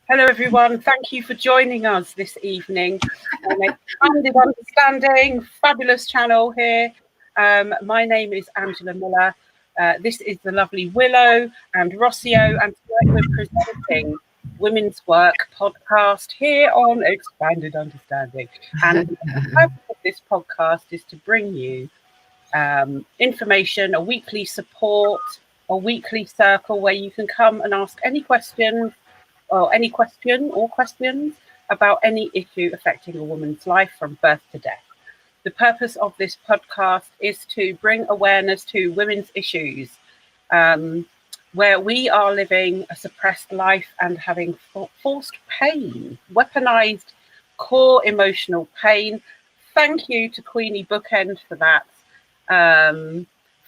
Hello, everyone. Thank you for joining us this evening on Expanded Understanding, fabulous channel here. My name is Angela Miller. This is the lovely Willow and Rossio, and tonight we're presenting Women's Work podcast here on Expanded Understanding. And the purpose of this podcast is to bring you information, a weekly support, a weekly circle where you can come and ask any questions or any question or questions about any issue affecting a woman's life from birth to death. The purpose of this podcast is to bring awareness to women's issues where we are living a suppressed life and having forced pain, weaponized core emotional pain. Thank you to Queenie Bookend for that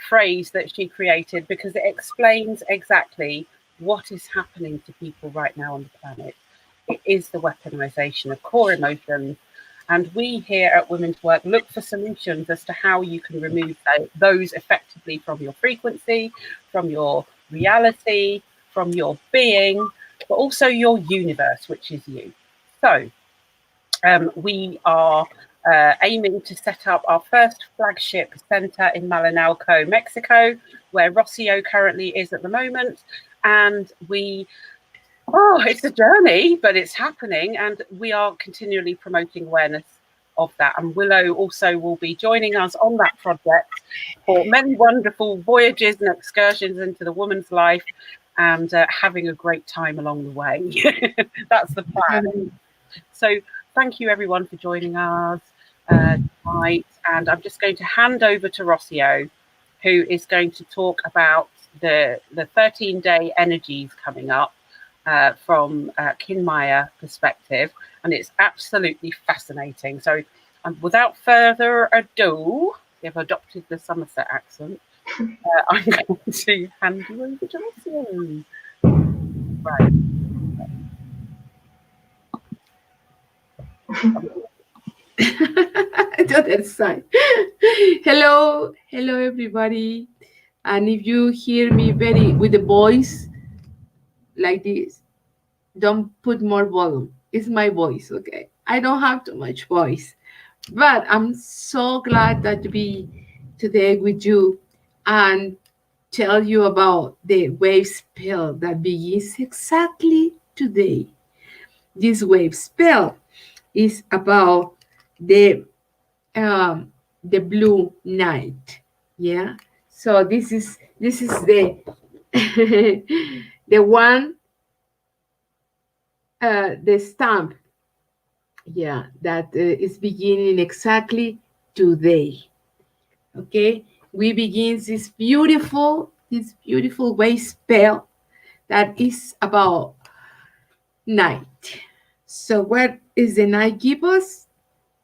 phrase that she created, because it explains exactly what is happening to people right now on the planet. It is the weaponization of core emotions. And we here at Women's Work look for solutions as to how you can remove those effectively from your frequency, from your reality, from your being, but also your universe, which is you. So we are aiming to set up our first flagship center in Malinalco, Mexico, where Rossio currently is at the moment. And it's a journey, but it's happening, and we are continually promoting awareness of that. And Willow also will be joining us on that project for many wonderful voyages and excursions into the woman's life, and having a great time along the way. That's the plan. So thank you everyone for joining us tonight, and I'm just going to hand over to Rossio, who is going to talk about the 13-day energies coming up from Kinmaya perspective, and it's absolutely fascinating. So without further ado, I've adopted the Somerset accent. I'm going to hand you over to Rossio. Right. The other side. Hello everybody. And if you hear me very with the voice like this, don't put more volume. It's my voice, okay? I don't have too much voice. But I'm so glad that to be today with you and tell you about the wave spell that begins exactly today. This wave spell is about the blue night. Yeah. So this is the the one the stamp. Yeah, that is beginning exactly today. Okay, we begin this beautiful wave spell that is about night. So what is the night give us?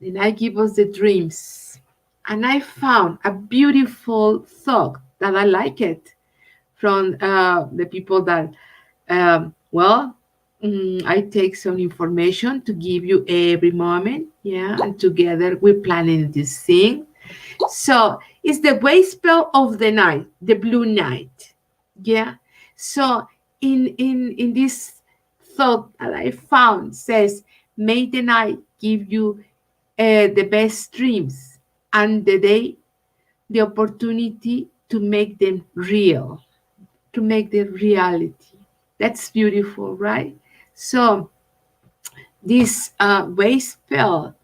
The night give us the dreams. And I found a beautiful thought that I like it from the people that, I take some information to give you every moment. Yeah, and together we're planning this thing. So it's the wave spell of the night, the blue night. Yeah. So in this thought that I found says, may the night give you the best dreams, and the day the opportunity to make them real, to make them reality. That's beautiful, right? So this wave spell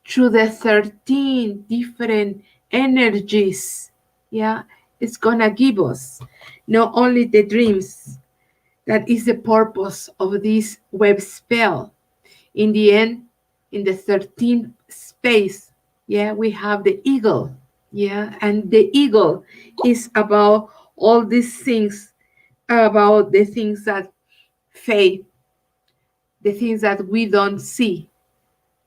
through the 13 different energies, yeah, it's gonna give us not only the dreams, that is the purpose of this web spell. In the end, in the 13th space, yeah, we have the eagle. Yeah, and the eagle is about all these things, about the things that fade, the things that we don't see,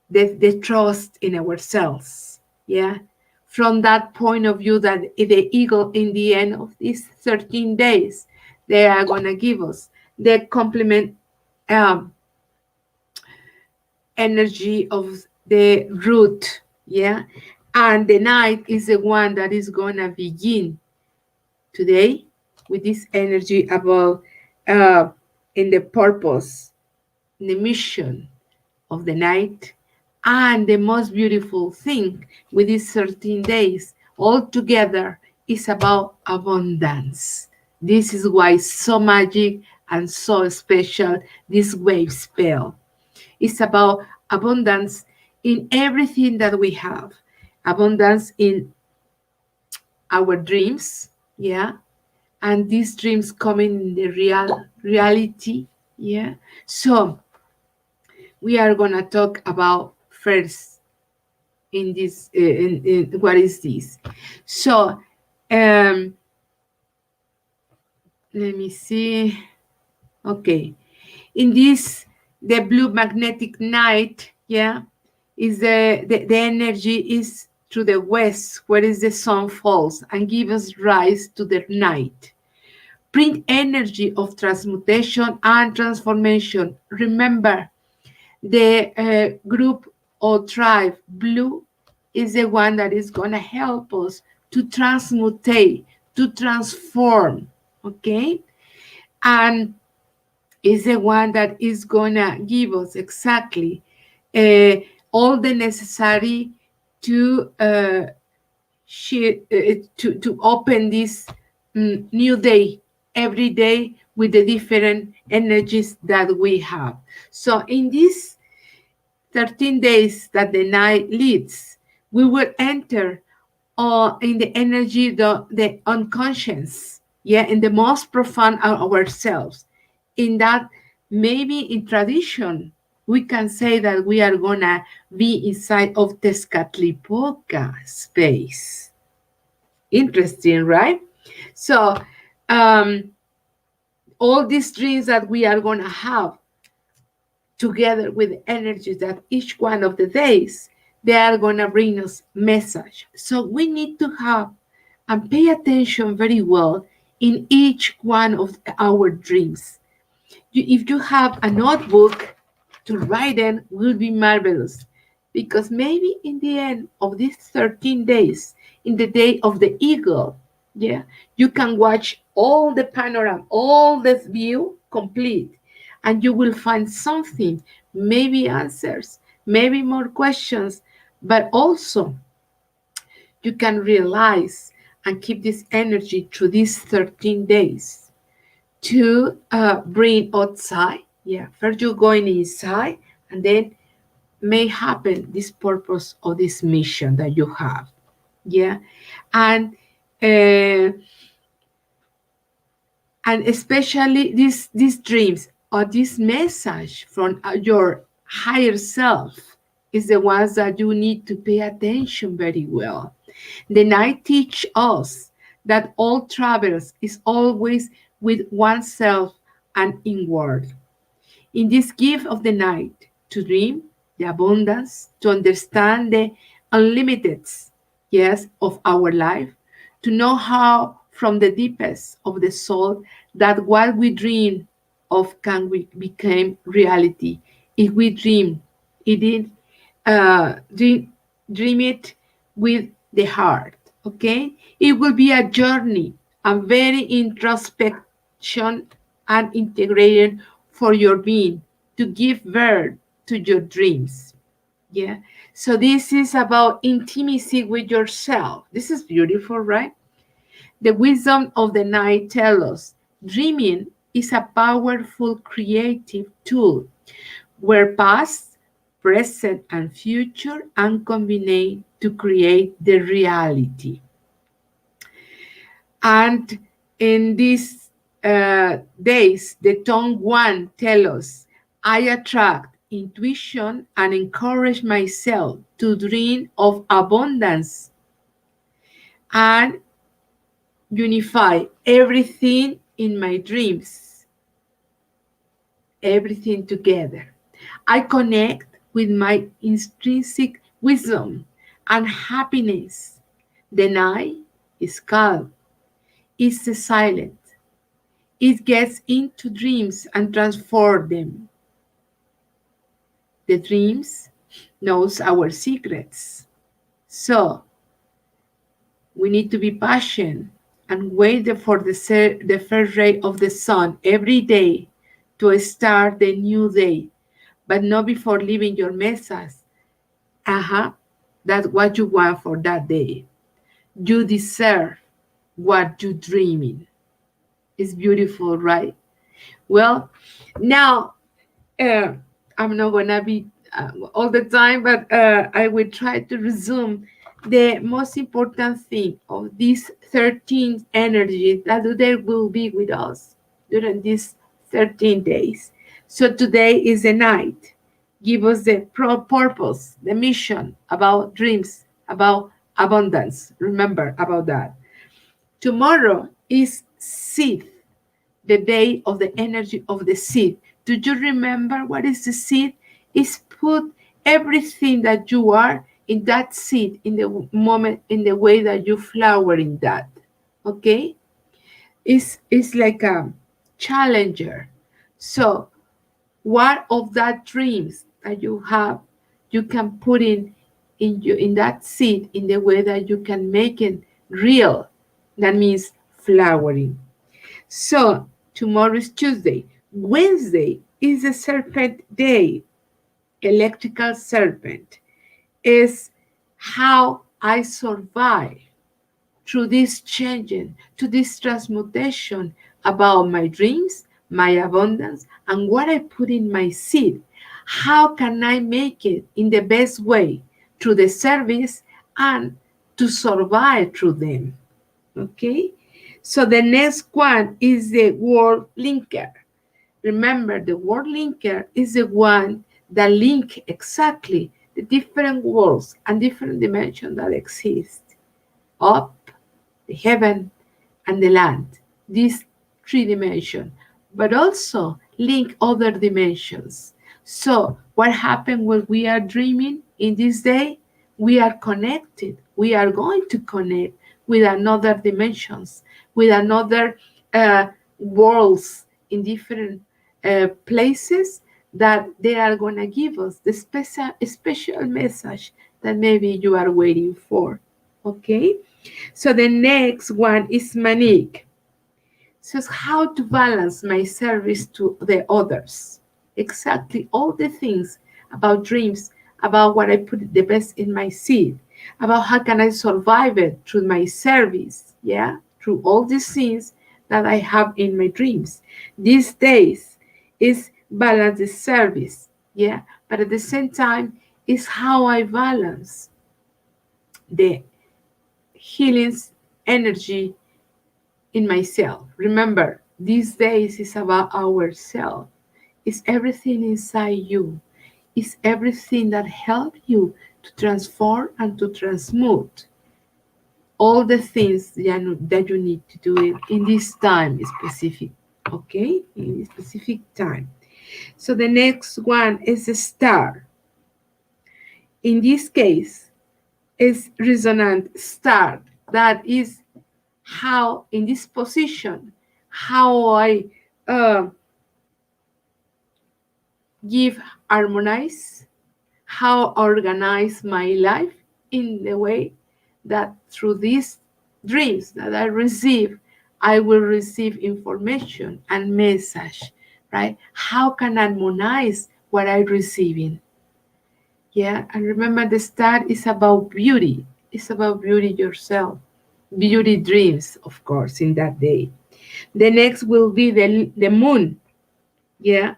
the trust in ourselves. Yeah, from that point of view, that the eagle in the end of these 13 days, they are going to give us the complement energy of the root. Yeah, and the night is the one that is going to begin today with this energy about in the purpose, the mission of the night. And the most beautiful thing with these 13 days all together is about abundance. This is why it's so magic and so special, this wave spell. It's about abundance in everything that we have. Abundance in our dreams, yeah, and these dreams coming in the reality, yeah. So we are gonna talk about first in this in what is this. So let me see. Okay, in this, the blue magnetic night, yeah, is the energy is to the west, where is the sun falls and gives rise to the night. Bring energy of transmutation and transformation. Remember, the group or tribe blue is the one that is going to help us to transmutate, to transform, okay? And is the one that is going to give us exactly uh, all the necessary to to open this new day every day with the different energies that we have. So in these 13 days that the night leads, we will enter in the energy, the unconscious, yeah, in the most profound of ourselves. In that, maybe in tradition, we can say that we are gonna be inside of Tezcatlipoca space. Interesting, right? So, all these dreams that we are gonna have together with the energies that each one of the days, they are going to bring us message. So we need to have and pay attention very well in each one of our dreams. If you have a notebook to write in, will be marvelous, because maybe in the end of these 13 days, in the day of the eagle, yeah, you can watch all the panorama, all the view complete, and you will find something, maybe answers, maybe more questions, but also you can realize and keep this energy through these 13 days to bring outside. Yeah, first you're going inside, and then may happen this purpose or this mission that you have. Yeah, and uh, and especially these dreams or this message from your higher self is the ones that you need to pay attention very well. The night teach us that all travels is always with oneself and inward. In this gift of the night, to dream the abundance, to understand the unlimited, yes, of our life, to know how from the deepest of the soul that what we dream of can we become reality. If we dream, it is dream it with the heart, okay? It will be a journey, a very introspection and integration for your being to give birth to your dreams. Yeah. So this is about intimacy with yourself. This is beautiful, right? The wisdom of the night tells us dreaming is a powerful creative tool where past, present, and future are combined to create the reality. And in these days, the tongue one tells us, I attract intuition and encourage myself to dream of abundance and unify everything in my dreams, everything together. I connect with my intrinsic wisdom and happiness. The night is calm, it's silent. It gets into dreams and transforms them. The dreams knows our secrets. So we need to be patient and wait for the first ray of the sun every day to start the new day. but not before leaving your message. That's what you want for that day. You deserve what you're dreaming. It's beautiful, right? Well, now uh, I'm not gonna be all the time, but I will try to resume the most important thing of these 13 energies that they will be with us during these 13 days. So today is the night. Give us the purpose, the mission about dreams, about abundance. Remember about that. Tomorrow is seed, the day of the energy of the seed. Do you remember what is the seed? Is put everything that you are in that seed in the moment, in the way that you flower in that. Okay? It's like a challenger. So what of that dreams that you have, you can put in that seed in the way that you can make it real. That means flowering. So tomorrow is Tuesday. Wednesday is a serpent day, electrical serpent. Is how I survive through this changing, to this transmutation about my dreams, my abundance, and what I put in my seed. How can I make it in the best way through the service and to survive through them? Okay? So the next one is the word linker. Remember, the word linker is the one that link exactly the different worlds and different dimensions that exist. Up, the heaven, and the land. These three dimensions, but also link other dimensions. So what happened when we are dreaming in this day? We are connected. We are going to connect with another dimensions, with another worlds in different places that they are going to give us the special message that maybe you are waiting for. Okay? So the next one is Manique. So it's how to balance my service to the others. Exactly all the things about dreams, about what I put the best in my seed, about how can I survive it through my service, yeah, through all these things that I have in my dreams. These days is balance the service, yeah, but at the same time is how I balance the healing's energy in myself. Remember, these days is about ourselves. It's everything inside you. It's everything that helps you to transform and to transmute all the things that you need to do it in this time specific. Okay? In a specific time. So the next one is a star. In this case, is resonant star. That is how in this position, how I give harmonize, how organize my life in the way that through these dreams that I receive, I will receive information and message, right? How can I harmonize what I'm receiving? Yeah, and remember the star is about beauty. It's about beauty yourself. Beauty dreams, of course, in that day. The next will be the moon. Yeah,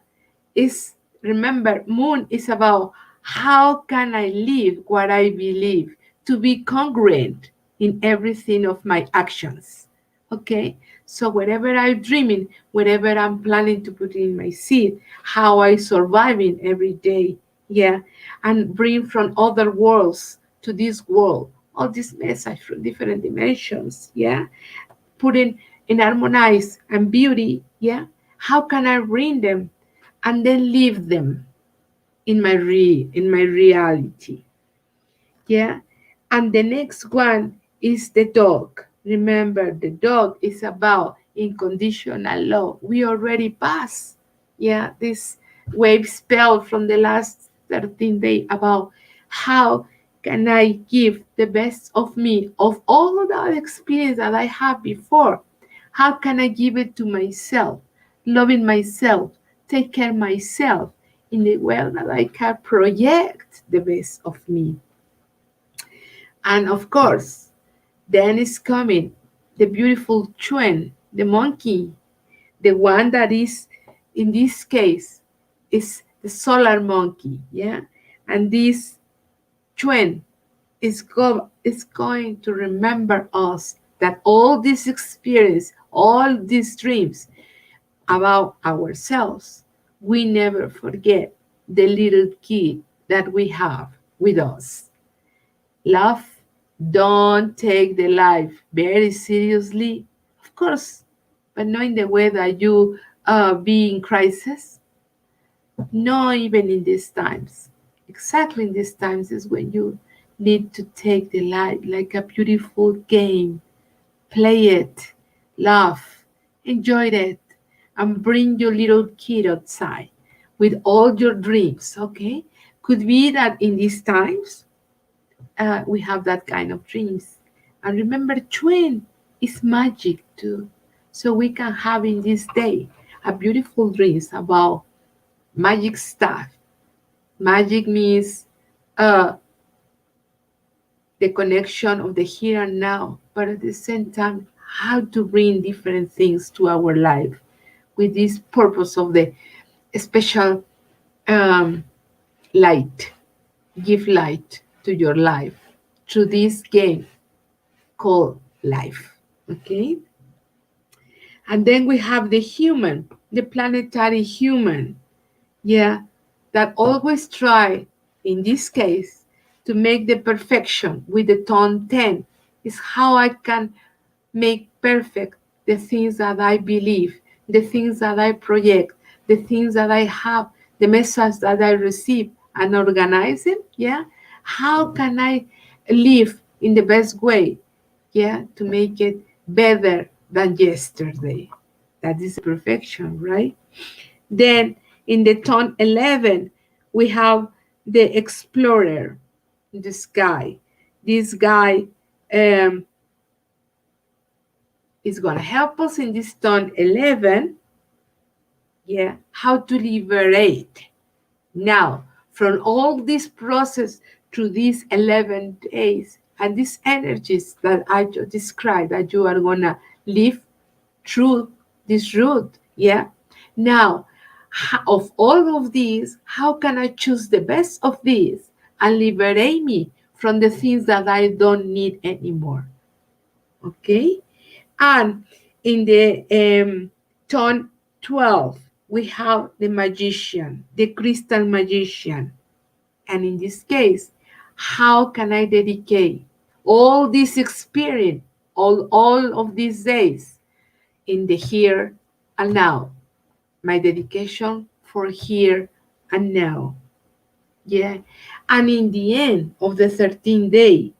is remember, moon is about how can I live what I believe to be congruent in everything of my actions. Okay, so whatever I'm dreaming, whatever I'm planning to put in my seed, how I surviving every day, yeah, and bring from other worlds to this world all this message from different dimensions, yeah, putting in harmonize and beauty, yeah, how can I bring them and then live them in my reality, yeah. And the next one is the dog. Remember, the dog is about unconditional love. We already passed, yeah, this wave spell from the last 13 days about how can I give the best of me, of all of that experience that I had before. How can I give it to myself, loving myself, take care of myself in the way that I can project the best of me. And of course, then is coming the beautiful twin, the monkey, the one that is, in this case, is the solar monkey, yeah? And this twin is going to remember us that all this experience, all these dreams about ourselves, we never forget the little kid that we have with us. Love, don't take the life very seriously, of course, but not in the way that you be in crisis. No, even in these times. Exactly in these times is when you need to take the life like a beautiful game. Play it, laugh, enjoy it, and bring your little kid outside with all your dreams, okay? Could be that in these times we have that kind of dreams. And remember, twin is magic too. So we can have in this day a beautiful dreams about magic stuff. Magic means uh, the connection of the here and now, but at the same time, how to bring different things to our life with this purpose of the special um, light. Give light to your life through this game called life. Okay? And then we have the human, the planetary human. Yeah, that always try, in this case, to make the perfection with the tone 10 is how I can make perfect the things that I believe, the things that I project, the things that I have, the message that I receive, and organize it. Yeah, how can I live in the best way? Yeah, to make it better than yesterday. That is perfection, right? Then in the tone 11, we have the explorer, this guy. This guy um, is going to help us in this tone 11, yeah, how to liberate. Now, from all this process through these 11 days and these energies that I just described, that you are going to live through this route, yeah? Now, of all of these, how can I choose the best of these and liberate me from the things that I don't need anymore? Okay? And in the tone 12, we have the magician, the crystal magician. And in this case, how can I dedicate all this experience, all of these days in the here and now? My dedication for here and now. Yeah. And in the end of the 13th day,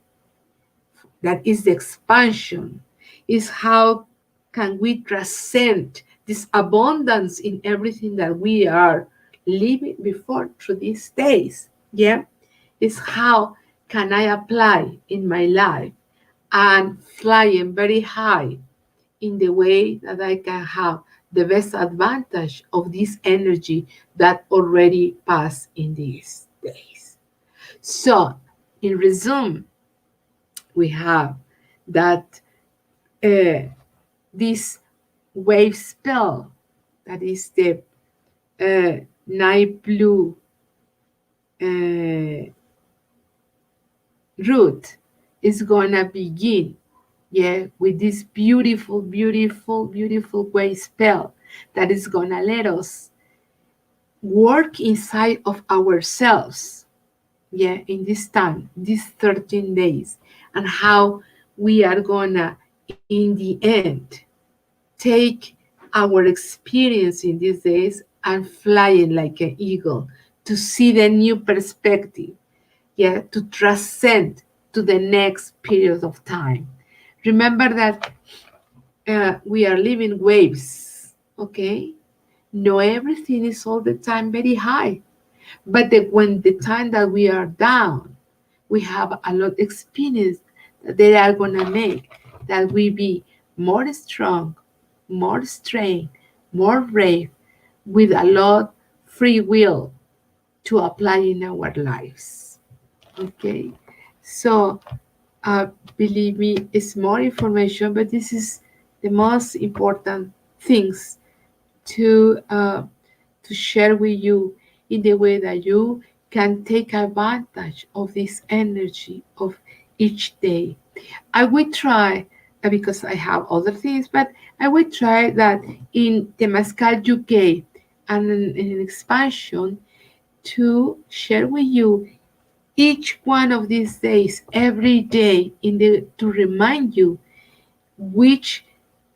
that is the expansion, is how can we transcend this abundance in everything that we are living before through these days. Yeah. Is how can I apply in my life and flying very high in the way that I can have the best advantage of this energy that already passed in these days. So, in resume, we have that this wave spell, that is the night blue root, is gonna begin, yeah, with this beautiful, beautiful, beautiful wave spell that is gonna let us work inside of ourselves, yeah, in this time, these 13 days, and how we are gonna, in the end, take our experience in these days and flying like an eagle to see the new perspective, yeah, to transcend to the next period of time. Remember that we are living waves, okay? No, everything is all the time very high. But when the time that we are down, we have a lot of experience that they are going to make that we be more strong, more strength, more brave, with a lot free will, to apply in our lives. Okay, so uh, believe me, it's more information, but this is the most important things to share with you in the way that you can take advantage of this energy of each day. I will try, because I have other things, but I will try that in Temazcal UK and in an expansion to share with you each one of these days, every day, to remind you which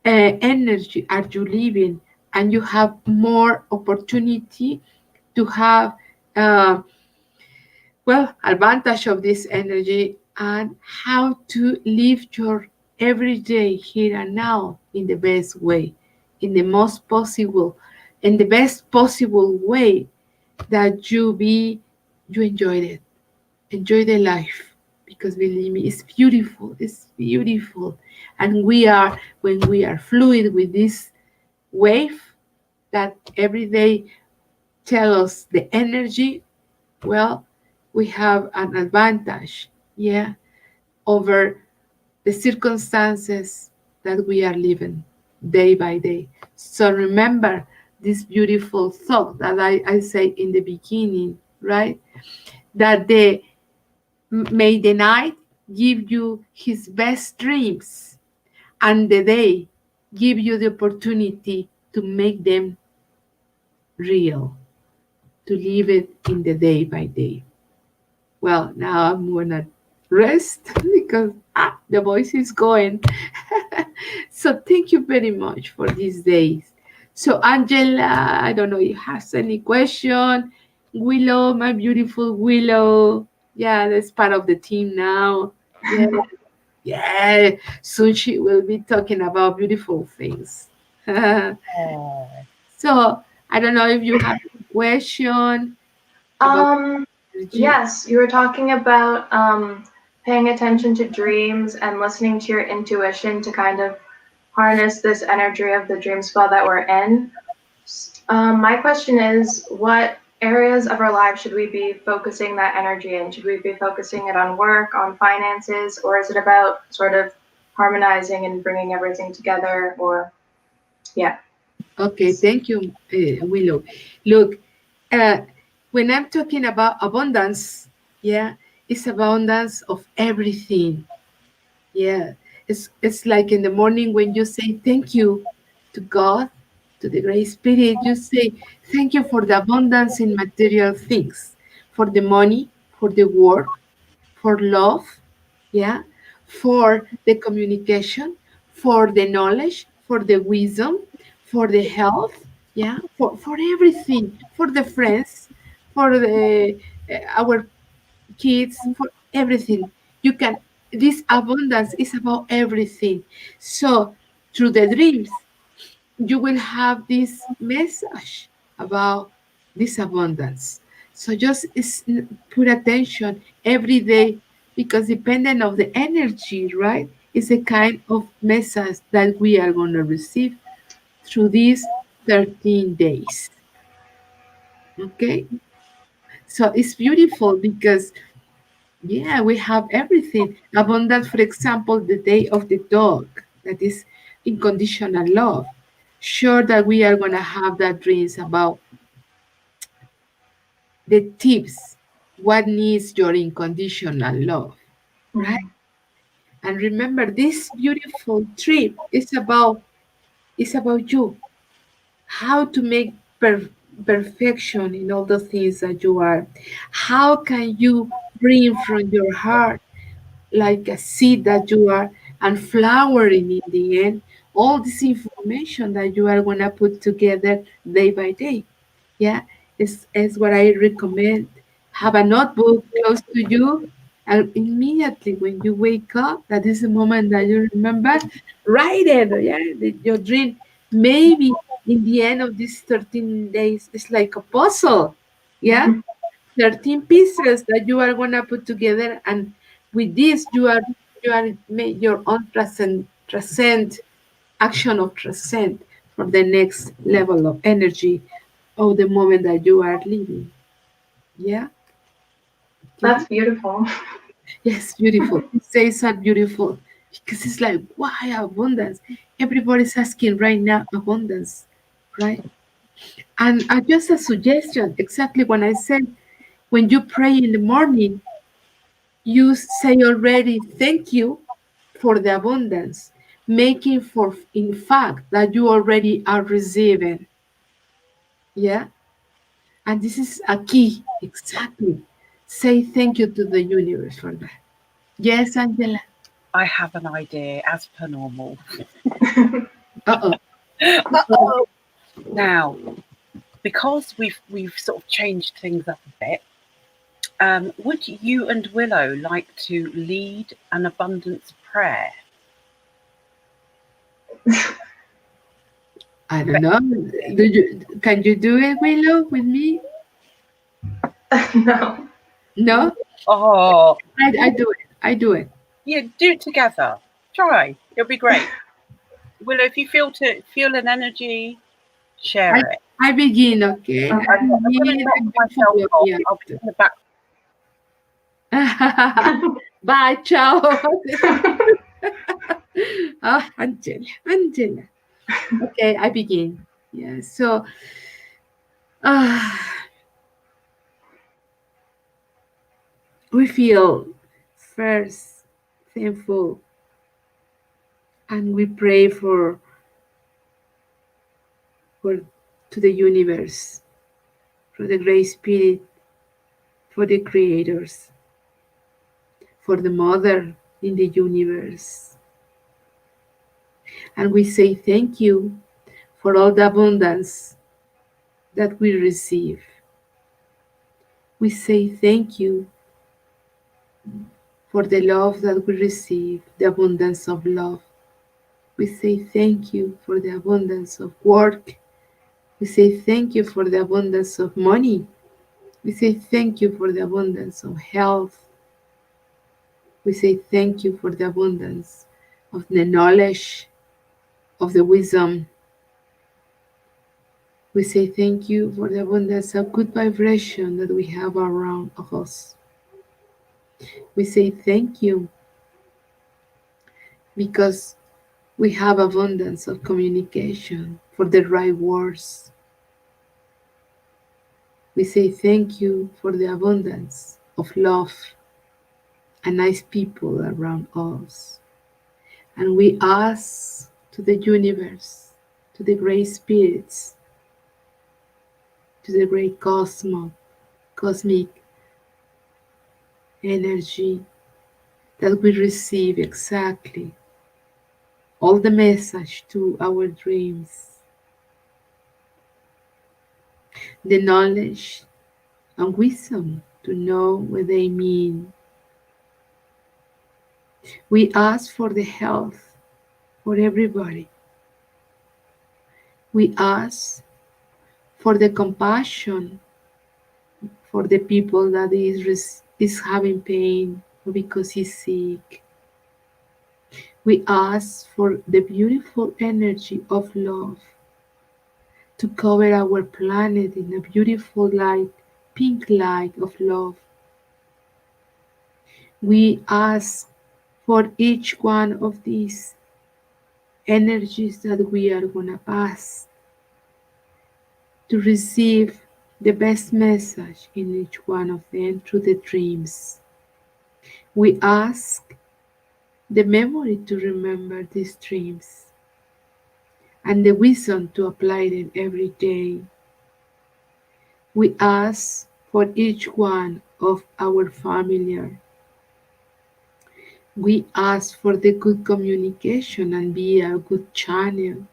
energy are you living, and you have more opportunity to have uh, advantage of this energy, and how to live your everyday here and now in the best way, in the most possible, in the best possible way that you enjoyed it. Enjoy the life, because believe me, it's beautiful. It's beautiful. And when we are fluid with this wave that every day tell us the energy, well, we have an advantage, yeah, over the circumstances that we are living day by day. So remember this beautiful thought that I say in the beginning, right? That may the night give you his best dreams, and the day give you the opportunity to make them real, to live it in the day by day. Well, now I'm gonna rest because the voice is going. So thank you very much for these days. So Angela, I don't know if you have any question. Willow, my beautiful Willow. Yeah, that's part of the team now. Yeah, yeah. Soon she will be talking about beautiful things. So Oh. I don't know if you have a question about Um, energy. yes, you were talking about paying attention to dreams and listening to your intuition to kind of harness this energy of the dream spell that we're in. My question is, what areas of our lives should we be focusing that energy in? Should we be focusing it on work, on finances, or is it about sort of harmonizing and bringing everything together? Or, yeah. Okay, thank you, Willow. Look, uh, when I'm talking about abundance, yeah, it's abundance of everything. Yeah, it's like in the morning when you say thank you to God, to the Great Spirit. You say thank you for the abundance in material things, for the money, for the work, for love, yeah, for the communication, for the knowledge, for the wisdom, for the health, yeah, for everything, for the friends, for the our kids, for everything. You can, this abundance is about everything. So through the dreams, you will have this message about this abundance. So just put attention every day, because depending of the energy, right, is a kind of message that we are going to receive through these 13 days. Okay, so it's beautiful because yeah, we have everything. Abundance, for example, the day of the dog, that is unconditional love. Sure that we are going to have that dreams about the tips, what needs your unconditional love, right? Mhm. And remember, this beautiful trip is about you. How to make perfection in all the things that you are. How can you bring from your heart, like a seed that you are, and flowering in the end, all this information that you are going to put together day by day. Yeah, is what I recommend. Have a notebook close to you, and immediately when you wake up, that is the moment that you remember, write it. Yeah, your dream. Maybe in the end of these 13 days, it's like a puzzle. Yeah, 13 pieces that you are gonna put together, and with this you are make your own transcend action of transcend for the next level of energy of the moment that you are living. Yeah. That's beautiful. Yes, beautiful. You say are beautiful because it's like, why abundance? Everybody's asking right now abundance, right? And just a suggestion, exactly when I said, when you pray in the morning, you say already thank you for the abundance, making for in fact that you already are receiving. Yeah. And this is a key, exactly. Say thank you to the universe for that. Yes, Angela. I have an idea, as per normal. Uh-oh. Uh-oh. Now, because we've sort of changed things up a bit, would you and Willow like to lead an abundance prayer? I don't know. Can you do it, Willow, with me? No. No? Oh, I do it. I do it. yeah, do it together. Try. It'll be great. Willow, if you feel an energy, I, share it. I begin, okay? Okay. I I'm going to begin knock and you myself follow off. me I'll be in the back. after. Bye, ciao. Oh, Angela, Angela. Okay, I begin. Yeah, so uh, we feel first thankful and we pray for to the universe, for the great spirit, for the creators, for the mother in the universe. And we say thank you for all the abundance that we receive. We say thank you for the love that we receive, the abundance of love. We say thank you for the abundance of work. We say thank you for the abundance of money. We say thank you for the abundance of health. We say thank you for the abundance of the knowledge, of the wisdom. We say thank you for the abundance of good vibration that we have around us. We say thank you because we have abundance of communication for the right words. We say thank you for the abundance of love and nice people around us. And we ask to the universe, to the great spirits, to the great cosmic energy that we receive exactly all the message to our dreams, the knowledge and wisdom to know what they mean. We ask for the health for everybody. We ask for the compassion for the people that is having pain or because he's sick. We ask for the beautiful energy of love to cover our planet in a beautiful light, pink light of love. We ask for each one of these energies that we are going to pass to receive the best message in each one of them through the dreams. We ask the memory to remember these dreams and the wisdom to apply them every day. We ask for each one of our familiar. We ask for the good communication and be a good channel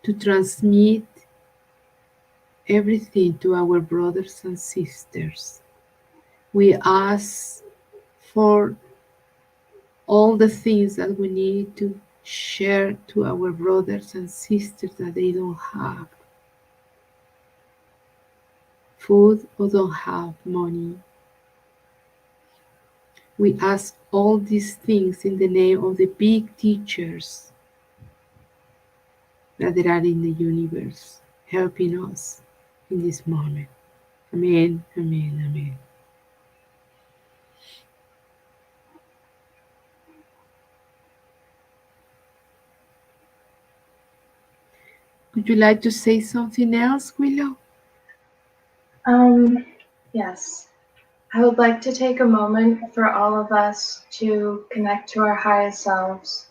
to transmit everything to our brothers and sisters. We ask for all the things that we need to share to our brothers and sisters that they don't have food or don't have money. We ask all these things in the name of the big teachers that are in the universe helping us in this moment. Amen. Amen. Amen. Would you like to say something else, Willow? Yes. I would like to take a moment for all of us to connect to our highest selves,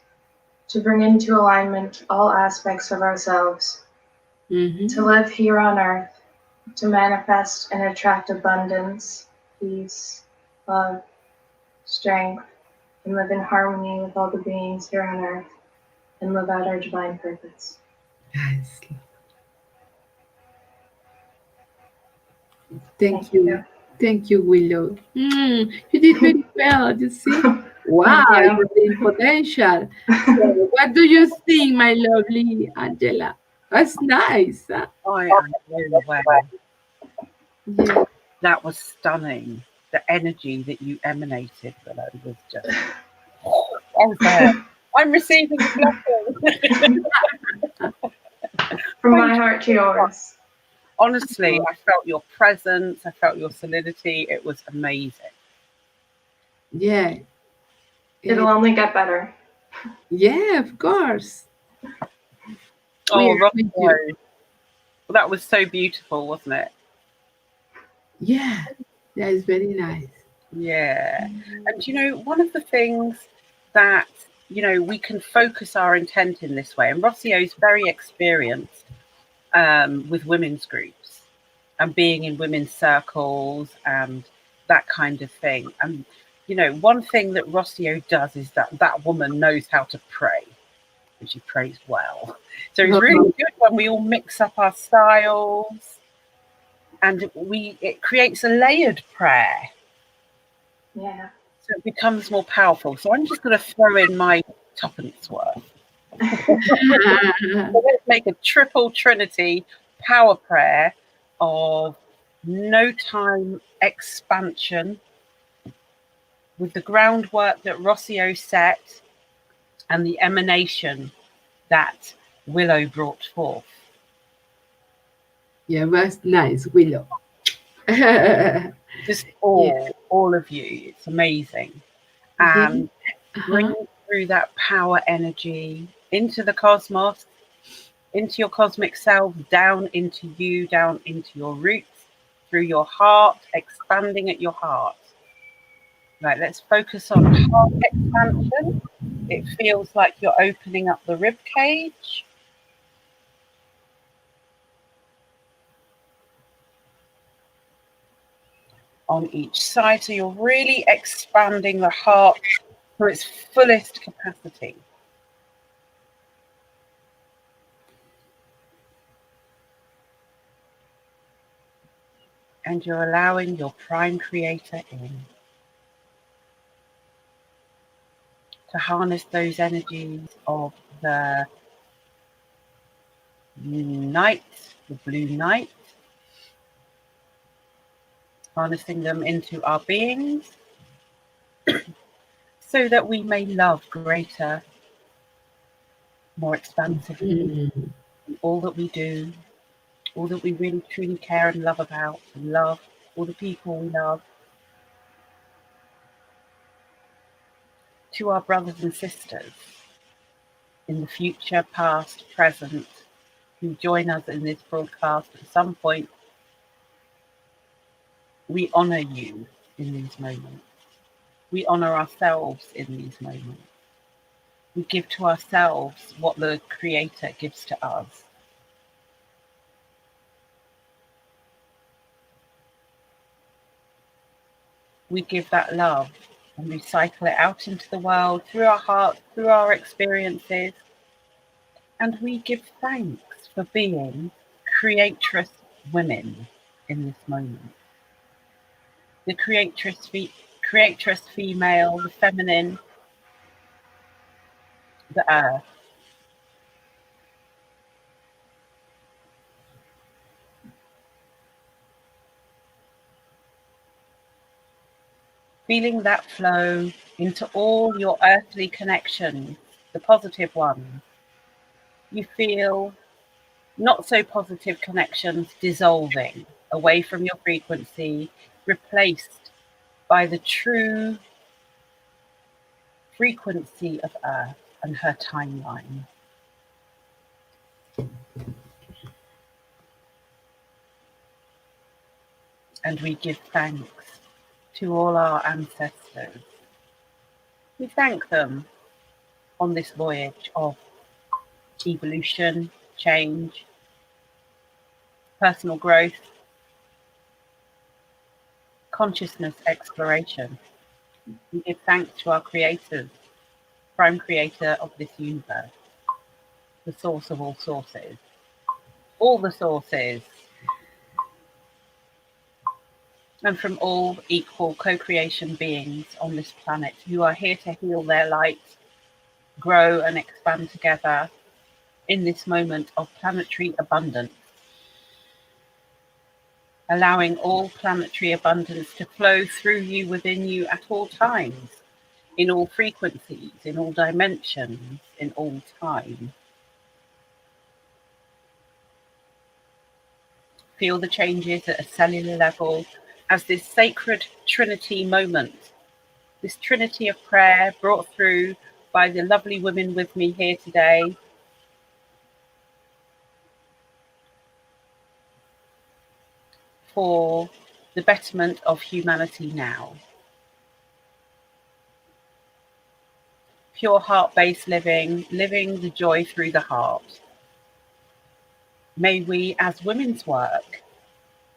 to bring into alignment all aspects of ourselves, to live here on earth, to manifest and attract abundance, peace, love, strength, and live in harmony with all the beings here on earth and live out our divine purpose. Yes. Thank you. Thank you, Willow. You did very well, you see? Wow, Thank you're in potential. So what do you think, my lovely Angela? That's nice. Huh? I am blown away. Yeah. That was stunning. The energy that you emanated, Willow, was just. I was there. I'm receiving the blessing. From my heart to yours. Honestly, I felt your presence. I felt your solidity. It was amazing. Yeah. It'll only get better. Yeah, of course. Oh, With you. Roscoe. That was so beautiful, wasn't it? Yeah, that is very nice. Yeah. And, one of the things that, we can focus our intent in this way, and Rossio's very experienced with women's groups and being in women's circles and that kind of thing. And, one thing that Rossio does is that woman knows how to pray, and she prays well. So it's really good when we all mix up our styles and it creates a layered prayer. Yeah. So it becomes more powerful. So I'm just going to throw in my tuppence worth. So let's make a triple trinity power prayer of no time expansion with the groundwork that Rossio set and the emanation that Willow brought forth. Yeah, that's nice, Willow. Just all of you. It's amazing. And bring through that power energy into the cosmos, into your cosmic self, down into you, down into your roots, through your heart, expanding at your heart. Right, let's focus on heart expansion. It feels like you're opening up the rib cage. On each side, so you're really expanding the heart to its fullest capacity. And you're allowing your prime creator in to harness those energies of the night, the blue night, harnessing them into our beings so that we may love greater, more expansively in all that we do, all that we really truly care and love about, and love all the people we love. To our brothers and sisters in the future, past, present, who join us in this broadcast at some point, we honor you in these moments. We honor ourselves in these moments. We give to ourselves what the Creator gives to us. We give that love and we cycle it out into the world through our hearts, through our experiences. And we give thanks for being creatress women in this moment. The creatress female, the feminine, the earth. Feeling that flow into all your earthly connections, the positive ones. You feel not so positive connections dissolving away from your frequency, replaced by the true frequency of Earth and her timeline. And we give thanks to all our ancestors. We thank them on this voyage of evolution, change, personal growth, consciousness exploration. We give thanks to our creators, prime creator of this universe, the source of all sources, all the sources, and from all equal co-creation beings on this planet who are here to heal their light, grow and expand together in this moment of planetary abundance, allowing all planetary abundance to flow through you, within you at all times, in all frequencies, in all dimensions, in all time. Feel the changes at a cellular level as this sacred Trinity moment, this Trinity of prayer brought through by the lovely women with me here today, for the betterment of humanity now. Pure heart-based living, living the joy through the heart. May we, as Women's Work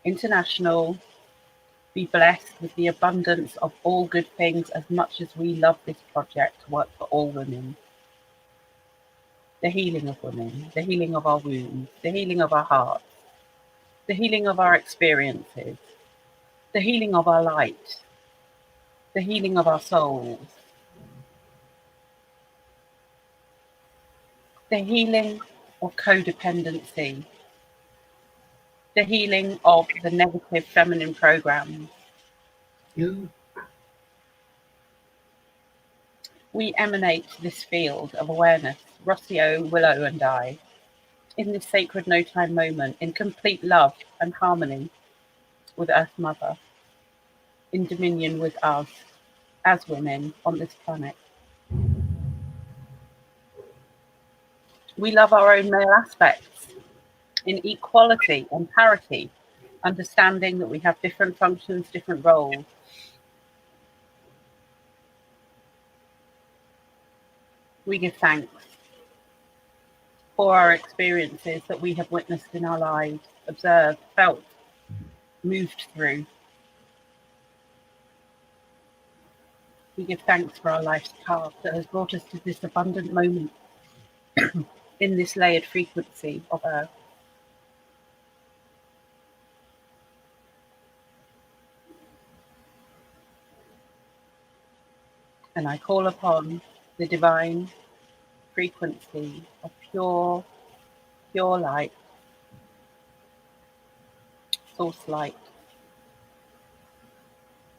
International, be blessed with the abundance of all good things as much as we love this project to work for all women. The healing of women, the healing of our wounds, the healing of our hearts, the healing of our experiences, the healing of our light, the healing of our souls, the healing of codependency, the healing of the negative feminine programs. We emanate this field of awareness, Rossio, Willow and I, in this sacred no-time moment, in complete love and harmony with Earth Mother, in dominion with us as women on this planet. We love our own male aspects in equality and parity, understanding that we have different functions, different roles. We give thanks for our experiences that we have witnessed in our lives, observed, felt, moved through. We give thanks for our life's path that has brought us to this abundant moment in this layered frequency of Earth. And I call upon the divine frequency of pure light, source light,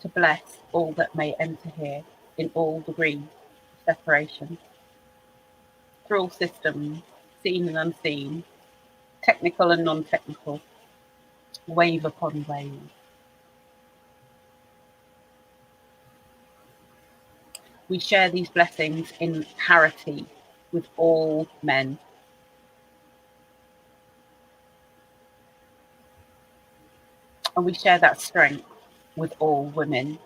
to bless all that may enter here in all degrees of separation, through all systems, seen and unseen, technical and non-technical, wave upon wave. We share these blessings in parity with all men. And we share that strength with all women.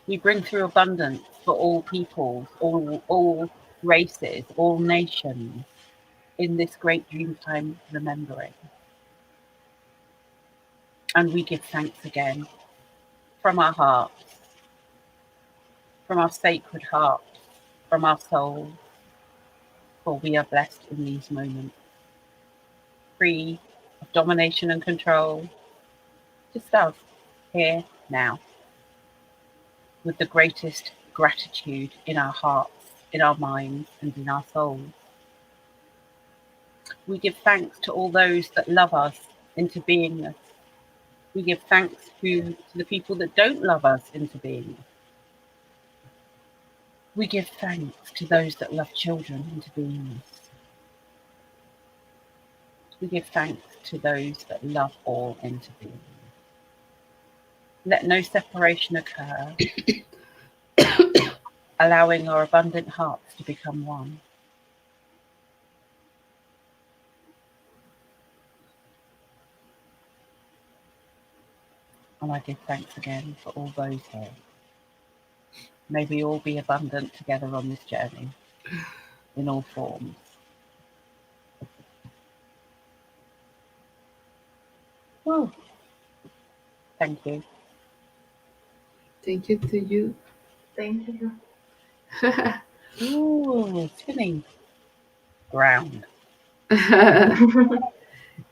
We bring through abundance for all peoples, all races, all nations in this great Dreamtime remembering. And we give thanks again from our hearts, from our sacred hearts, from our souls, for we are blessed in these moments, free of domination and control, just us, here, now, with the greatest gratitude in our hearts, in our minds, and in our souls. We give thanks to all those that love us into beingness. We give thanks to the people that don't love us into beingness. We give thanks to those that love children into beingness. We give thanks to those that love all intervene. Let no separation occur, allowing our abundant hearts to become one. And I give thanks again for all those here. May we all be abundant together on this journey, in all forms. Oh, thank you. Thank you to you. Thank you. Ooh, spinning ground.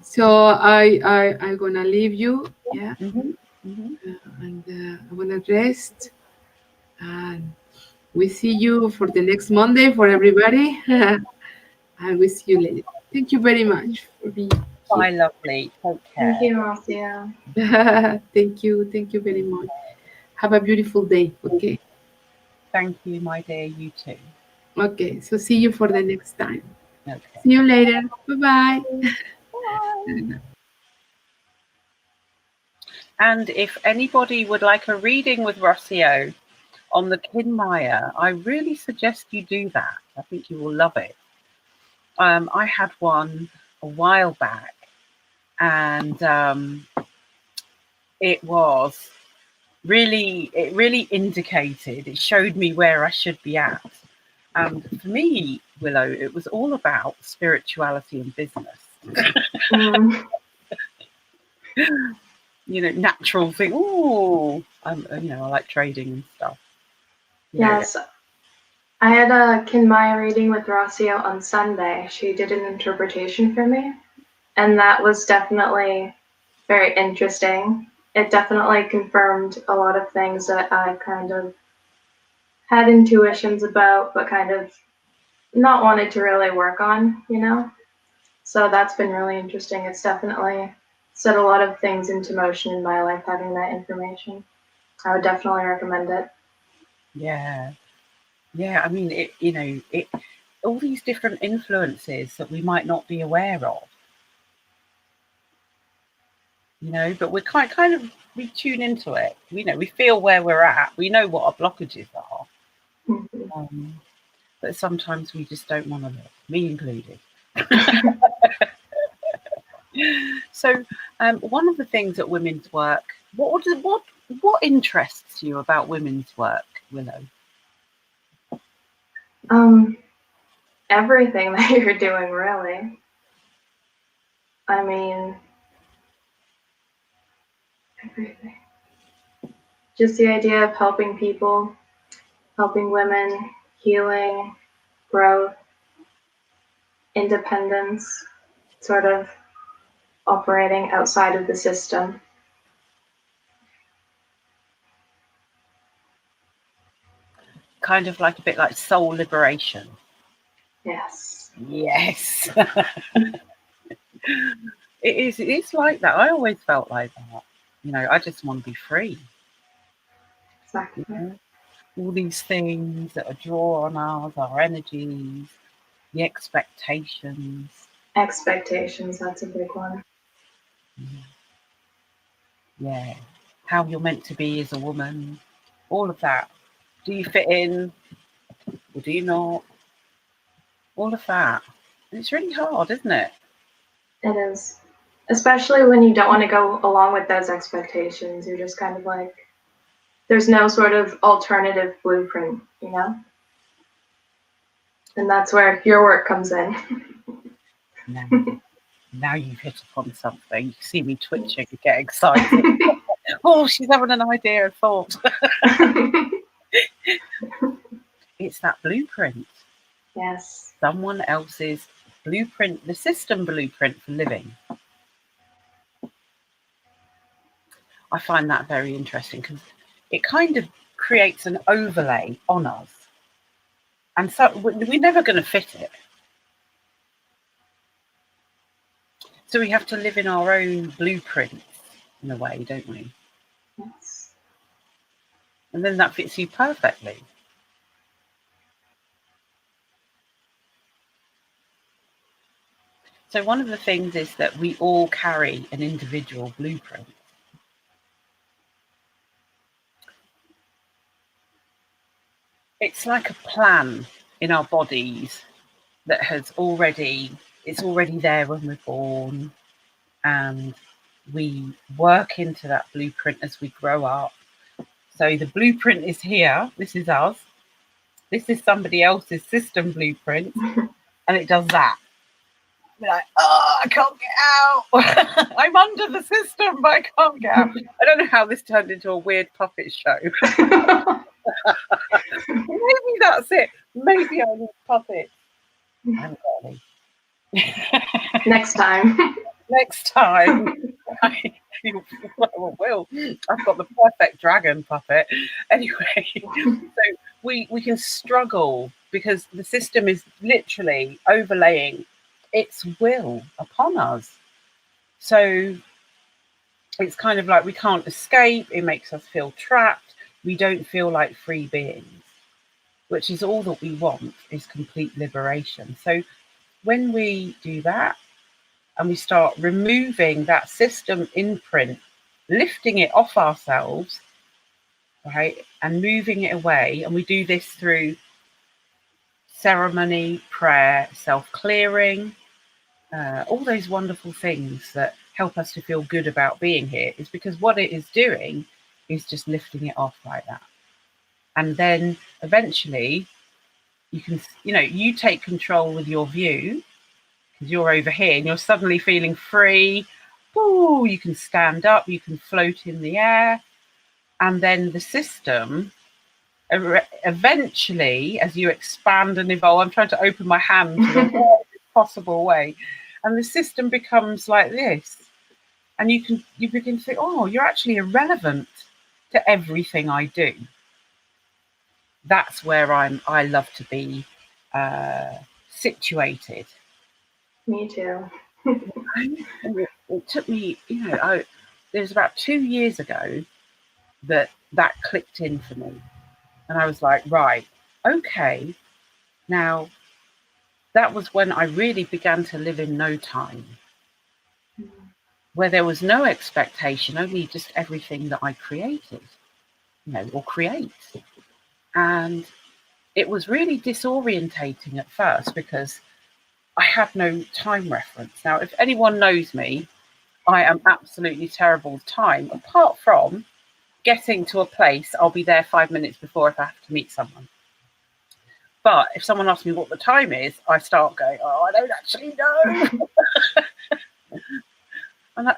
So I'm gonna leave you, yeah, Mm-hmm. Mm-hmm. and I'm gonna rest. And we see you for the next Monday for everybody. And we see you later. Thank you very much for being Bye, lovely. Take care. Thank you, Marcia. here. Thank you very much. Have a beautiful day. Okay. Thank you, my dear. You too. Okay. So see you for the next time. Okay. See you later. Bye Bye. bye. And if anybody would like a reading with Rossio on the Kinmaya, I really suggest you do that. I think you will love it. I had one a while back, and it really indicated, it showed me where I should be at. And for me, Willow, it was all about spirituality and business. Mm. You know, natural thing. Ooh, I like trading and stuff. You know, Yes. I had a Kinmaya reading with Rossio on Sunday. She did an interpretation for me, and that was definitely very interesting. It definitely confirmed a lot of things that I kind of had intuitions about, but kind of not wanted to really work on, you know? So that's been really interesting. It's definitely set a lot of things into motion in my life, having that information. I would definitely recommend it. yeah. I mean, it all these different influences that we might not be aware of. You know, but we're kind of we tune into it. We feel where we're at. We know what our blockages are. Mhm. But sometimes we just don't want to look, me included. So, one of the things at women's work, what interests you about women's work, Willow? Everything that you're doing, really. I mean, everything. Just the idea of helping people, helping women, healing, growth, independence, sort of operating outside of the system. Kind of like a bit like soul liberation. Yes. Yes. It's like that. I always felt like that. I just want to be free. Exactly. All these things that are draw on us, our energies, the expectations. Expectations, that's a big one. Yeah. How you're meant to be as a woman. All of that. Do you fit in or do you not? All of that. And it's really hard, isn't it? It is. Especially when you don't want to go along with those expectations. You're just kind of like, there's no sort of alternative blueprint, you know? And that's where your work comes in. Now you've hit upon something. You see me twitching and get excited. Oh, she's having an idea and thought. It's that blueprint. Yes. Someone else's blueprint, the system blueprint for living. I find that very interesting because it kind of creates an overlay on us. And so we're never going to fit it. So we have to live in our own blueprints in a way, don't we? Yes. And then that fits you perfectly. So one of the things is that we all carry an individual blueprint. It's like a plan in our bodies that it's already there when we're born, and we work into that blueprint as we grow up. So the blueprint is here. This is us. This is somebody else's system blueprint, and it does that. We're like, oh, I can't get out. I'm under the system, but I can't get out. I don't know how this turned into a weird puppet show. Maybe that's it. Maybe I need puppets. I haven't got any. Next time. Next time. Well, I've got the perfect dragon puppet. Anyway, so we can struggle because the system is literally overlaying its will upon us. So it's kind of like we can't escape. It makes us feel trapped. We don't feel like free beings, which is all that we want, is complete liberation. So when we do that and we start removing that system imprint, lifting it off ourselves, right, and moving it away, and we do this through ceremony, prayer, self-clearing, all those wonderful things that help us to feel good about being here, is because what it is doing is just lifting it off like that. And then eventually you can, you take control with your view, because you're over here and you're suddenly feeling free. Ooh, you can stand up, you can float in the air. And then the system, eventually, as you expand and evolve, I'm trying to open my hand to the widest possible way, and the system becomes like this. And you begin to think, oh, you're actually irrelevant to everything I do. That's where I love to be situated. Me too. It took me, there's about 2 years ago that clicked in for me. And I was like, right, okay. Now, that was when I really began to live in no time, where there was no expectation, only just everything that I created, or create. And it was really disorientating at first because I had no time reference. Now, if anyone knows me, I am absolutely terrible with time, apart from getting to a place, I'll be there 5 minutes before if I have to meet someone. But if someone asks me what the time is, I start going, oh, I don't actually know. And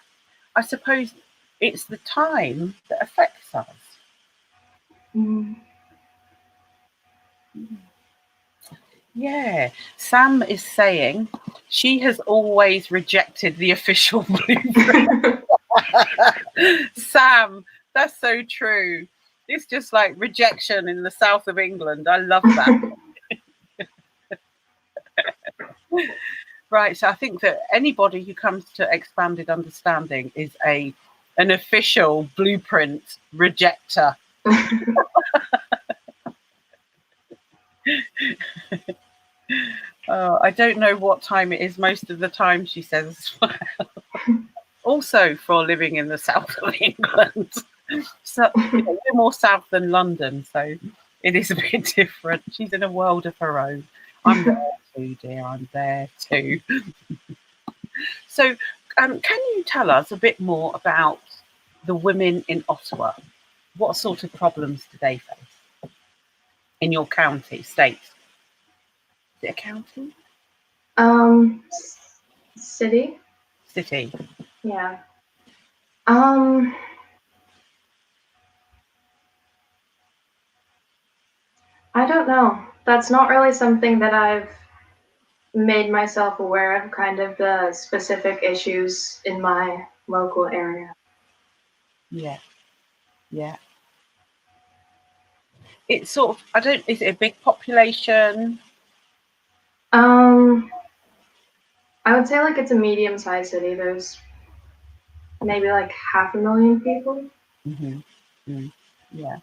I suppose it's the time that affects us. Mm. Yeah, Sam is saying she has always rejected the official blueprint. Sam, that's so true. It's just like rejection in the south of England. I love that. Right, so I think that anybody who comes to expanded understanding is an official blueprint rejector. I don't know what time it is most of the time, she says as well. Also for living in the south of England. So we're more south than London, so it is a bit different. She's in a world of her own. I'm there too, dear. I'm there too. So can you tell us a bit more about the women in Ottawa? What sort of problems do they face in your county, state? Is it a county? City. City. Yeah. I don't know. That's not really something that I've made myself aware of, kind of the specific issues in my local area. Yeah. Yeah. It's sort of, is it a big population? I would say like it's a medium-sized city. There's maybe like 500,000 people. Mm-hmm. Mm. Yeah.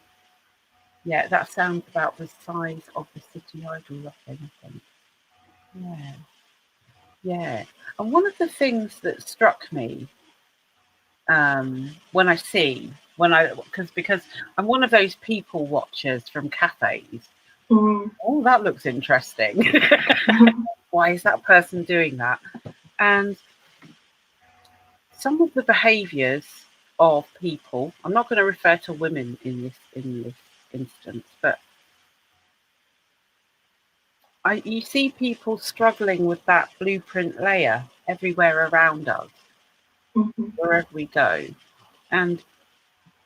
Yeah, that sounds about the size of the city I grew up in, I think. Yeah. Yeah. And one of the things that struck me because I'm one of those people watchers from cafes. Mm. Oh, that looks interesting. Why is that person doing that? And some of the behaviours of people, I'm not going to refer to women in this instance, but you see people struggling with that blueprint layer everywhere around us, Mhm. wherever we go. And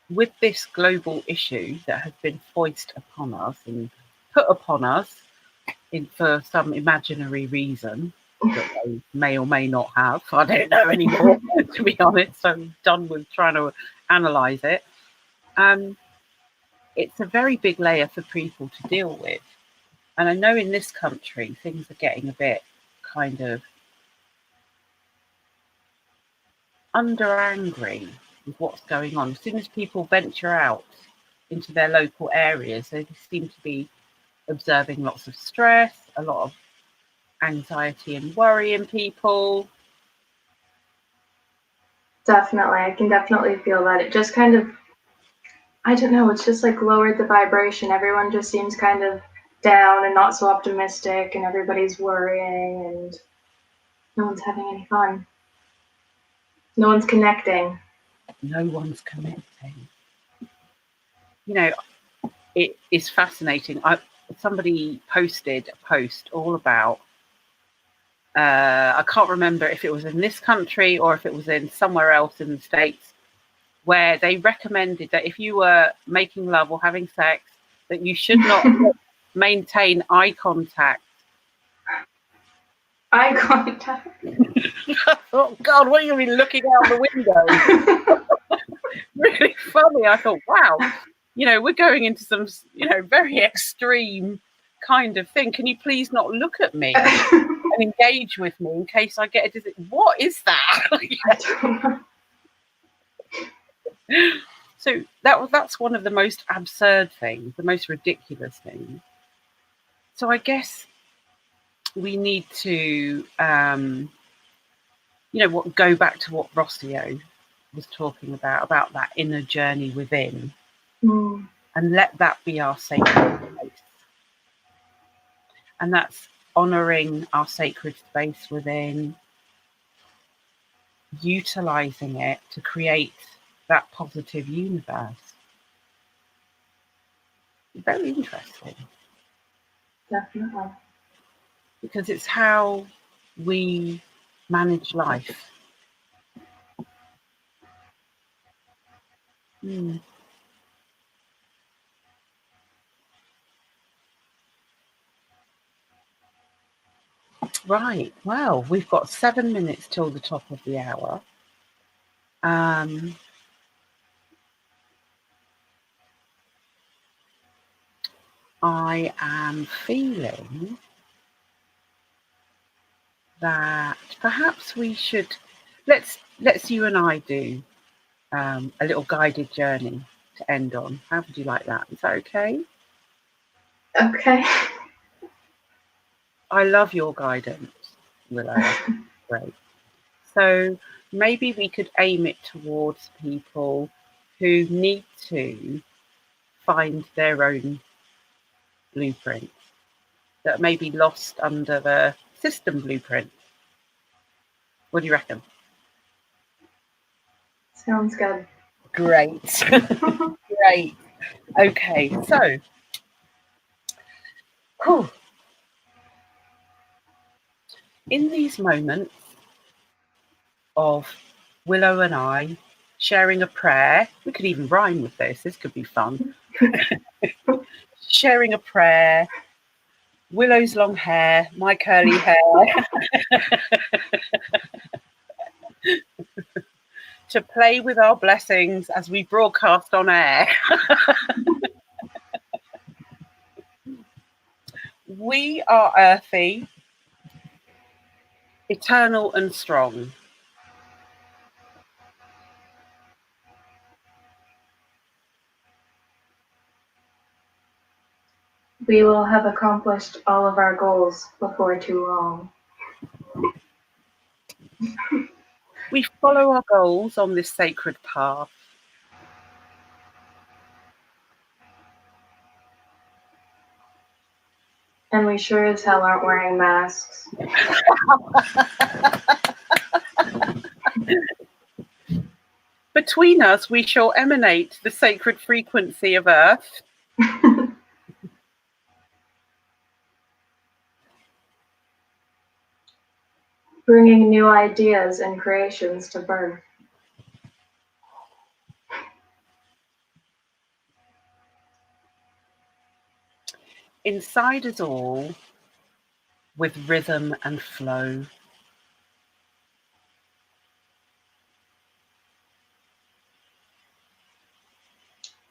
with this global issue that has been foisted upon us and put upon us for some imaginary reason that they may or may not have, I don't know anymore, to be honest. I'm done with trying to analyse it. It's a very big layer for people to deal with. And I know in this country, things are getting a bit kind of under angry with what's going on. As soon as people venture out into their local areas, they seem to be observing lots of stress, a lot of anxiety and worry in people. Definitely. I can definitely feel that. It just kind of, I don't know, it's just like lowered the vibration. Everyone just seems kind of down and not so optimistic, and everybody's worrying, and no one's having any fun. No one's connecting. No one's connecting. You know, it is fascinating. Somebody posted a post all about, I can't remember if it was in this country or if it was in somewhere else in the States, where they recommended that if you were making love or having sex, that you should not maintain eye contact. Eye contact. Oh God, what are you mean looking out the window? Really funny. I thought, wow, we're going into some, very extreme kind of thing. Can you please not look at me and engage with me in case I get a disease? What is that? I don't know. So that's one of the most absurd things, the most ridiculous things. So I guess we need to, go back to what Rossio was talking about that inner journey within, and let that be our sacred place. And that's honouring our sacred space within, utilising it to create that positive universe. Very interesting. Definitely. Because it's how we manage life. Right. Well, we've got 7 minutes till the top of the hour. I am feeling that perhaps we should let's you and I do a little guided journey to end on. How would you like that? Is that okay? Okay. I love your guidance, Willow. Great. So maybe we could aim it towards people who need to find their own blueprint, that may be lost under the system blueprint. What do you reckon? Sounds good. Great. Great. Okay, so in these moments of Willow and I sharing a prayer, we could even rhyme with this could be fun. Sharing a prayer, Willow's long hair, my curly hair, to play with our blessings as we broadcast on air. We are earthy, eternal and strong. We will have accomplished all of our goals before too long. We follow our goals on this sacred path. And we sure as hell aren't wearing masks. Between us, we shall emanate the sacred frequency of Earth. Bringing new ideas and creations to birth. Inside us all, with rhythm and flow.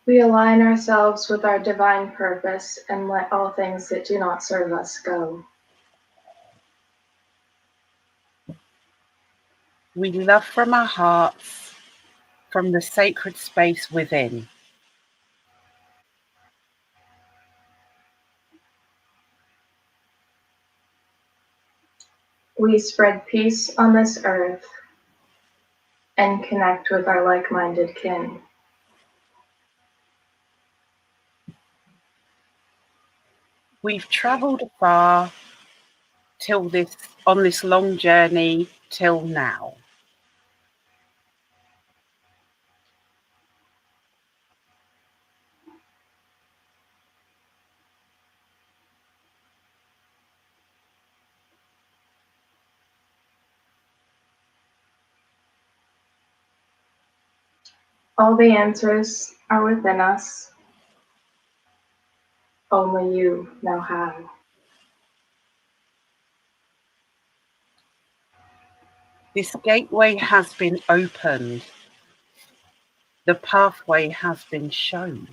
We align ourselves with our divine purpose and let all things that do not serve us go. We love from our hearts, from the sacred space within. We spread peace on this earth and connect with our like-minded kin. We've travelled far on this long journey till now. All the answers are within us. Only you know how. This gateway has been opened. The pathway has been shown.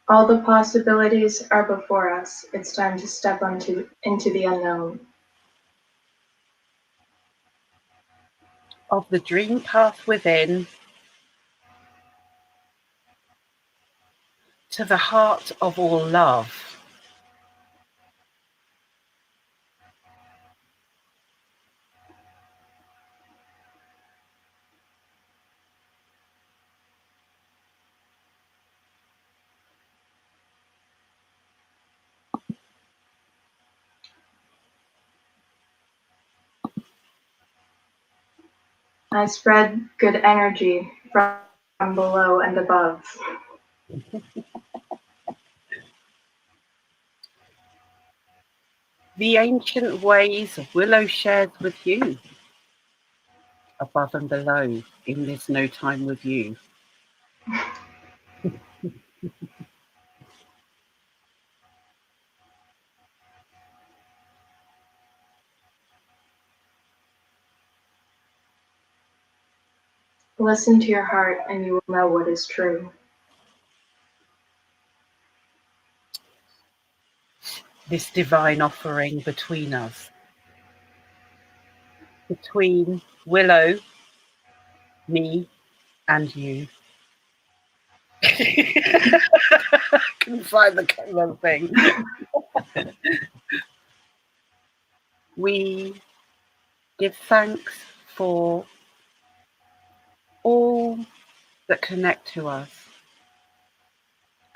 All the possibilities are before us. It's time to step into the unknown. Of the dream path within, to the heart of all love. I spread good energy from below and above. The ancient ways Willow shares with you, above and below, in this no time with you. Listen to your heart and you will know what is true. This divine offering between us. Between Willow, me, and you. Couldn't find the camera thing. We give thanks for all that connect to us,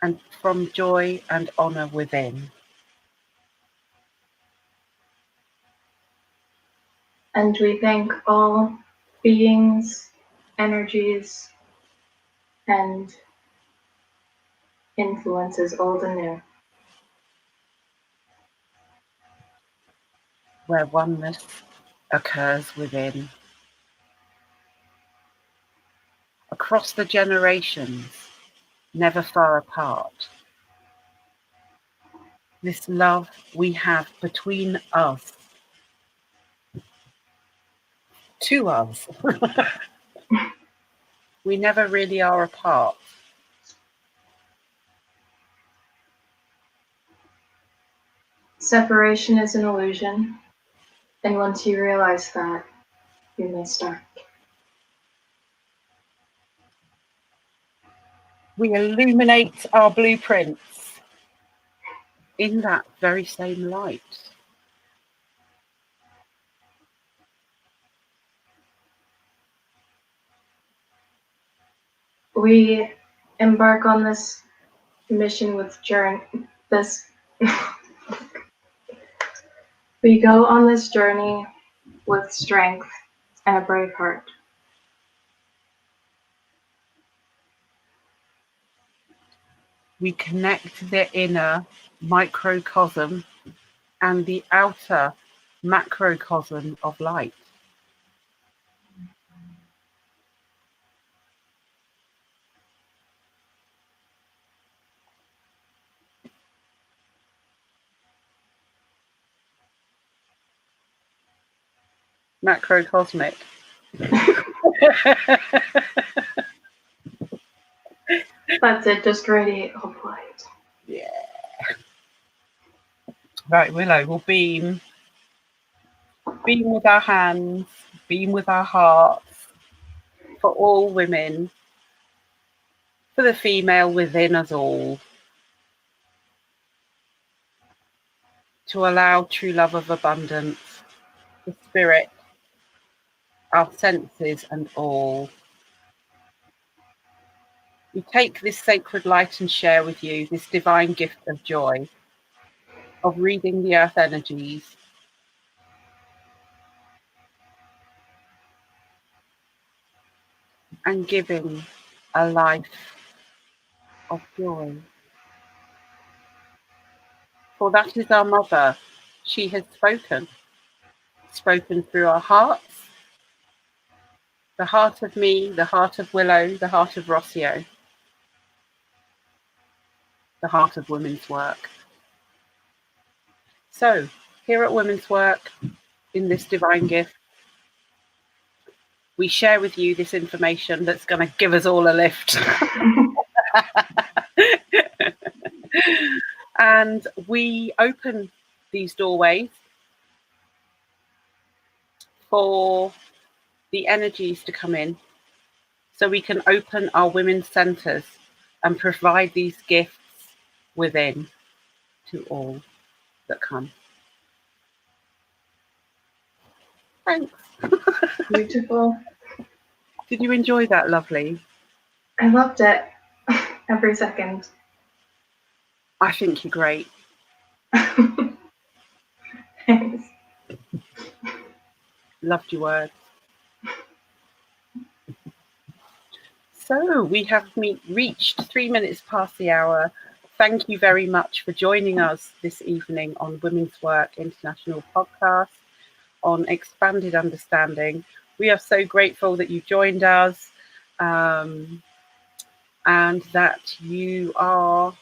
and from joy and honor within. And we thank all beings, energies, and influences old and new. Where oneness occurs within. Across the generations, never far apart. This love we have between us, to us. We never really are apart. Separation is an illusion, and once you realize that, you may start. we illuminate our blueprints in that very same light. We embark on this mission with we go on this journey with strength and a brave heart. We connect the inner microcosm and the outer macrocosm of light. Macrocosmic. That's it, just radiate all light. Yeah. Right, Willow, we'll beam with our hands, beam with our hearts, for all women, for the female within us all, to allow true love of abundance, the spirit, our senses and all. We take this sacred light and share with you this divine gift of joy, of reading the earth energies, and giving a life of joy. For that is our mother. She has spoken through our hearts, the heart of me, the heart of Willow, the heart of Rossio, the heart of Women's Work. So, here at Women's Work, in this divine gift, we share with you this information that's going to give us all a lift. And we open these doorways for the energies to come in, so we can open our women's centres and provide these gifts within to all that come. Thanks. Beautiful. Did you enjoy that, lovely? I loved it. Every second. I think you're great. Thanks. Loved your words. So we have reached 3 minutes past the hour. Thank you very much for joining us this evening on Women's Work International podcast on Expanded Understanding. We are so grateful that you joined us and that you are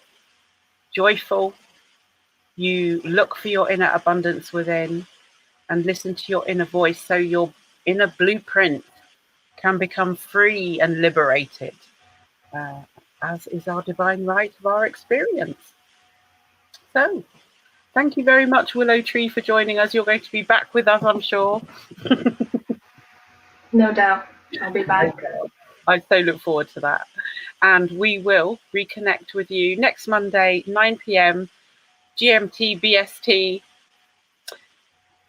joyful. You look for your inner abundance within and listen to your inner voice, so your inner blueprint can become free and liberated, as is our divine right of our experience. So, thank you very much, Willow Tree, for joining us. You're going to be back with us, I'm sure. No doubt. I'll be back. I so look forward to that. And we will reconnect with you next Monday, 9 p.m. GMT BST,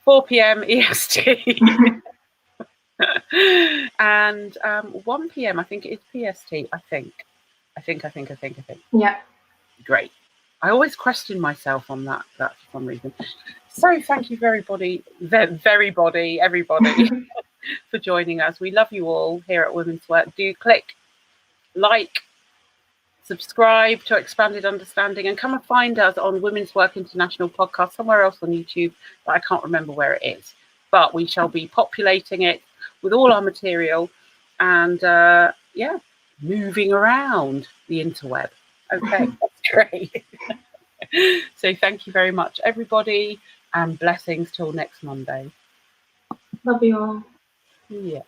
4 p.m. EST. And 1 p.m. I think it is PST. I think. Yeah. Great. I always question myself on that for some reason. So thank you, everybody, for joining us. We love you all here at Women's Work. Do click like, subscribe to Expanded Understanding, and come and find us on Women's Work International podcast somewhere else on YouTube, but I can't remember where it is. But we shall be populating it with all our material and moving around the interweb. Okay, that's great. So thank you very much, everybody, and blessings till next Monday. Love you all. Yeah.